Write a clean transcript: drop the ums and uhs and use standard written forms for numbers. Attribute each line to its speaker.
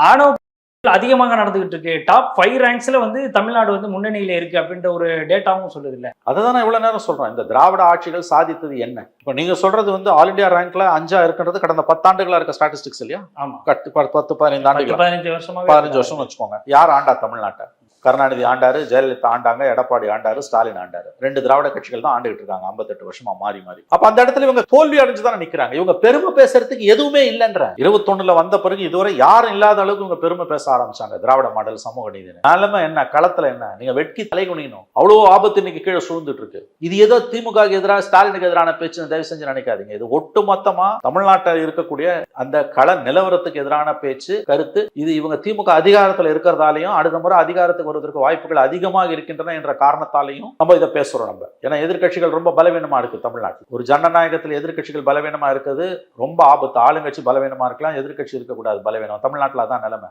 Speaker 1: ஆணவ அதிகமாக நடந்துகிட்டு இருக்கு. டாப் 5 ரேங்க்ஸ்ல வந்து தமிழ்நாடு வந்து முன்னணியில இருக்கு அப்படின்ற ஒரு டேட்டாவும் சொல்லுது இல்ல.
Speaker 2: அதுதான் நான் இவ்வளவு நேரம் சொல்றேன். இந்த திராவிட ஆட்சிகள் சாதித்தது என்ன? இப்ப நீங்க சொல்றது வந்து ஆல் இந்தியா ரேங்க்ல 5 இருக்குன்றது கடந்த 10 ஆண்டுகளா இருக்க ஸ்டாட்டிஸ்டிக்ஸ் இல்லையா?
Speaker 1: ஆமா.
Speaker 2: 10 15 ஆண்டுகள்
Speaker 1: 15 வருஷமா
Speaker 2: 15 வருஷம் வச்சுக்கோங்க. யார் ஆண்டா தமிழ்நாட்டை? கருணாநிதி ஆண்டாரு, ஜெயலலிதா ஆண்டாங்க, எடப்பாடி ஆண்டாரு, ஸ்டாலின் ஆண்டாரு. 2 திராவிட கட்சிகள் தான் ஆண்டுகிட்டு இருக்காங்க 58 வருஷமா மாறி மாறி. அப்ப அந்த இடத்துல இவங்க தோல்வி அடைஞ்சுதான் நிக்கிறாங்க. இவங்க பெருமை பேசுறதுக்கு எதுவுமே இல்லைன்ற 21ல வந்த பிறகு இதுவரை யாரும் இல்லாத அளவுக்கு இவங்க பெருமை பேச ஆரம்பிச்சாங்க. திராவிட மாடல் சமூக நீதி நிலைமை என்ன, களத்துல என்ன, நீங்க வெட்கி தலை குனியணும். அவ்வளவு ஆபத்து இன்னைக்கு கீழே சூழ்ந்துட்டு இருக்கு. இது ஏதோ திமுக எதிராக ஸ்டாலினுக்கு எதிரான பேச்சு தயவு செஞ்சு நினைக்காதீங்க. இது ஒட்டு மொத்தமா தமிழ்நாட்டில் இருக்கக்கூடிய அந்த கள நிலவரத்துக்கு எதிரான பேச்சு கருத்து. இது இவங்க திமுக அதிகாரத்துல இருக்கிறதாலையும் அடுத்த முறை அதிகாரத்துக்கு வருவதற்கு வாய்ப்புகள் அதிகமாக இருக்கின்றன என்ற காரணத்தாலையும் நம்ம இதை பேசுறோம். நம்ம ஏன்னா எதிர்கட்சிகள் ரொம்ப பலவீனமா இருக்கு தமிழ்நாட்டில். ஒரு ஜனநாயகத்தில் எதிர்கட்சிகள் பலவீனமா இருக்கிறது ரொம்ப ஆபத்து. ஆளுங்கட்சி பலவீனமா இருக்கலாம், எதிர்கட்சி இருக்கக்கூடாது பலவீனம். தமிழ்நாட்டில் அதான் நிலைமை.